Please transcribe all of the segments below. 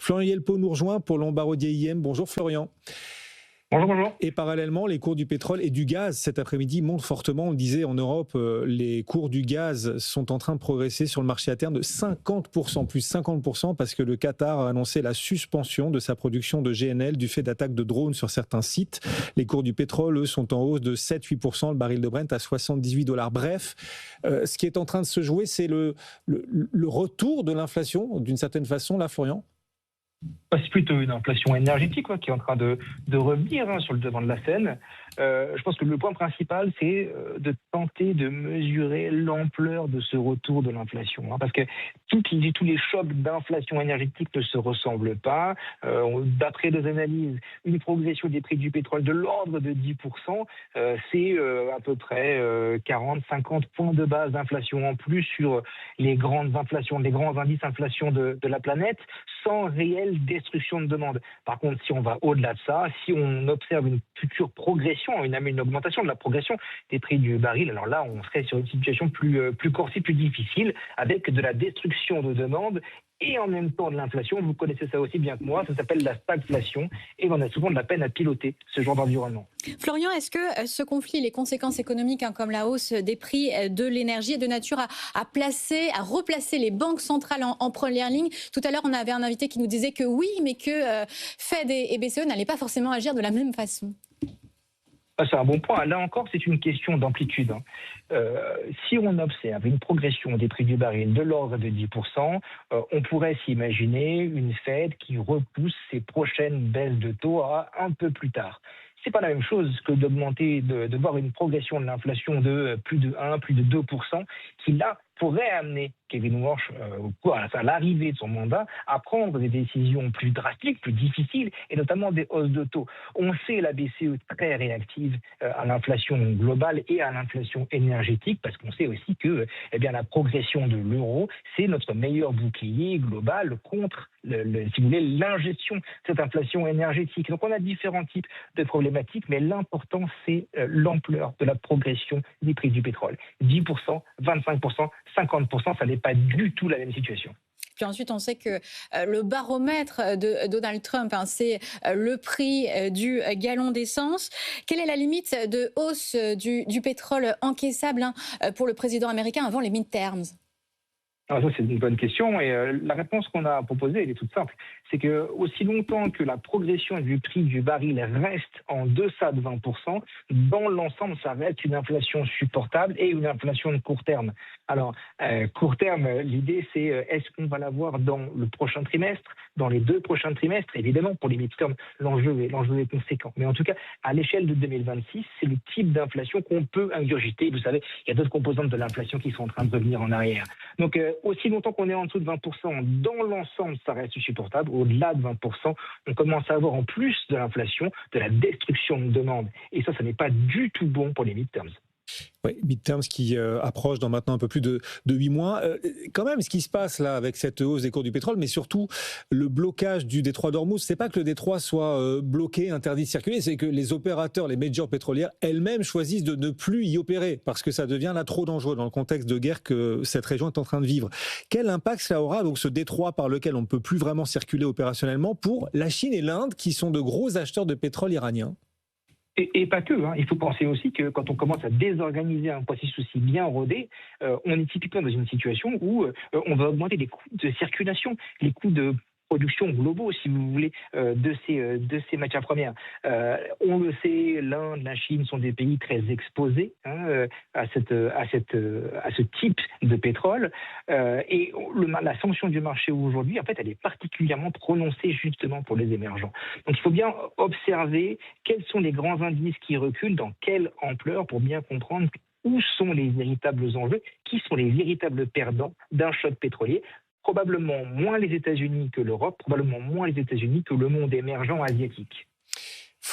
Florian Yelpo nous rejoint pour Lombardier IM. Bonjour Florian. Bonjour, bonjour. Et parallèlement, les cours du pétrole et du gaz cet après-midi montent fortement. On le disait, en Europe, les cours du gaz sont en train de progresser sur le marché interne de 50%, plus 50%, parce que le Qatar a annoncé la suspension de sa production de GNL du fait d'attaques de drones sur certains sites. Les cours du pétrole, eux, sont en hausse de 7-8%, le baril de Brent à $78. Bref, ce qui est en train de se jouer, c'est le retour de l'inflation, d'une certaine façon, là, Florian ? C'est plutôt une inflation énergétique qui est en train de revenir sur le devant de la scène. Je pense que le point principal, c'est de tenter de mesurer l'ampleur de ce retour de l'inflation. Parce que tous les chocs d'inflation énergétique ne se ressemblent pas. D'après des analyses, une progression des prix du pétrole de l'ordre de 10%, c'est à peu près 40-50 points de base d'inflation en plus sur les grandes inflations, les grands indices inflation de la planète, sans réelle destruction de demande. Par contre, si on va au-delà de ça, si on observe une future progression, une augmentation de la progression des prix du baril, alors là, on serait sur une situation plus corsée, plus difficile, avec de la destruction de demande et en même temps de l'inflation. Vous connaissez ça aussi bien que moi, ça s'appelle la stagflation, et on a souvent de la peine à piloter ce genre d'environnement. Florian, est-ce que ce conflit, les conséquences économiques comme la hausse des prix de l'énergie est de nature à replacer les banques centrales en première ligne? Tout à l'heure, on avait un invité qui nous disait que oui, mais que Fed et BCE n'allaient pas forcément agir de la même façon. C'est un bon point. Là encore, c'est une question d'amplitude. Si on observe une progression des prix du baril de l'ordre de 10%, on pourrait s'imaginer une Fed qui repousse ses prochaines baisses de taux à un peu plus tard. C'est pas la même chose que de voir une progression de l'inflation de plus de 1, plus de 2%, qui là pourrait amener Kevin Warsh, à l'arrivée de son mandat, à prendre des décisions plus drastiques, plus difficiles, et notamment des hausses de taux. On sait la BCE très réactive à l'inflation globale et à l'inflation énergétique, parce qu'on sait aussi que la progression de l'euro, c'est notre meilleur bouclier global contre si vous voulez, l'ingestion de cette inflation énergétique. Donc on a différents types de problématiques, mais l'important, c'est l'ampleur de la progression des prix du pétrole. 10%, 25%, 50%, ça n'est pas du tout la même situation. Puis ensuite, on sait que le baromètre de Donald Trump, c'est le prix du gallon d'essence. Quelle est la limite de hausse du pétrole encaissable pour le président américain avant les midterms ? Alors ça, c'est une bonne question, et la réponse qu'on a proposée, elle est toute simple. C'est que aussi longtemps que la progression du prix du baril reste en deçà de 20%, dans l'ensemble, ça reste une inflation supportable et une inflation de court terme. Alors, court terme, l'idée, c'est est-ce qu'on va l'avoir dans le prochain trimestre, dans les 2 prochains trimestres? Évidemment, pour les midterms, l'enjeu est conséquent. Mais en tout cas, à l'échelle de 2026, c'est le type d'inflation qu'on peut ingurgiter. Vous savez, il y a d'autres composantes de l'inflation qui sont en train de revenir en arrière. Donc, aussi longtemps qu'on est en dessous de 20%, dans l'ensemble, ça reste supportable. Au-delà de 20%, on commence à avoir en plus de l'inflation, de la destruction de demande. Et ça n'est pas du tout bon pour les midterms. Oui, midterms qui approche dans maintenant un peu plus de 8 mois. Quand même, ce qui se passe là avec cette hausse des cours du pétrole, mais surtout le blocage du détroit d'Ormuz, c'est pas que le détroit soit bloqué, interdit de circuler, c'est que les opérateurs, les majors pétrolières elles-mêmes choisissent de ne plus y opérer parce que ça devient là trop dangereux dans le contexte de guerre que cette région est en train de vivre. Quel impact cela aura, donc ce détroit par lequel on ne peut plus vraiment circuler opérationnellement, pour la Chine et l'Inde qui sont de gros acheteurs de pétrole iranien ? Et pas que. Il faut penser aussi que quand on commence à désorganiser un processus aussi bien rodé, on est typiquement dans une situation où on va augmenter les coûts de circulation, les coûts de production globaux, si vous voulez, de ces matières premières. On le sait, l'Inde, la Chine sont des pays très exposés à ce type de pétrole. Et la sanction du marché aujourd'hui, en fait, elle est particulièrement prononcée justement pour les émergents. Donc, il faut bien observer quels sont les grands indices qui reculent, dans quelle ampleur, pour bien comprendre où sont les véritables enjeux, qui sont les véritables perdants d'un choc pétrolier. Probablement moins les États-Unis que l'Europe, probablement moins les États-Unis que le monde émergent asiatique.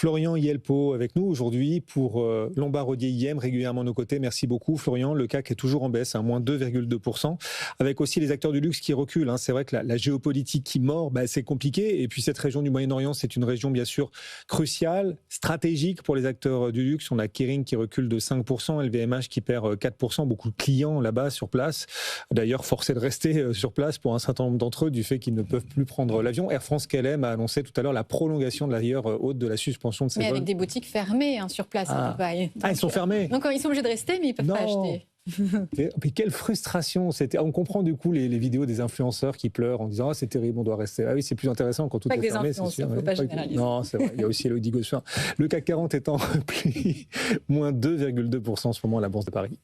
Florian Yelpo avec nous aujourd'hui pour Lombard Odier IM, régulièrement à nos côtés. Merci beaucoup Florian. Le CAC est toujours en baisse, moins 2,2%, avec aussi les acteurs du luxe qui reculent. C'est vrai que la géopolitique qui mord, c'est compliqué. Et puis cette région du Moyen-Orient, c'est une région bien sûr cruciale, stratégique pour les acteurs du luxe. On a Kering qui recule de 5%, LVMH qui perd 4%, beaucoup de clients là-bas sur place. D'ailleurs, forcés de rester sur place pour un certain nombre d'entre eux du fait qu'ils ne peuvent plus prendre l'avion. Air France-KLM a annoncé tout à l'heure la prolongation de l'ailleurs haute de la suspension de ces mais vols. avec des boutiques fermées sur place à Dubaï. Donc, ils sont fermés. Donc ils sont obligés de rester, mais ils ne peuvent pas acheter. Mais quelle frustration. On comprend du coup les vidéos des influenceurs qui pleurent en disant c'est terrible, on doit rester. Ah oui, c'est plus intéressant quand tout est fermé. C'est sûr. Faut pas généraliser. Non, c'est vrai. Il y a aussi Elodie Gossuin. Le CAC 40 est en repli, moins 2,2% en ce moment à la Bourse de Paris.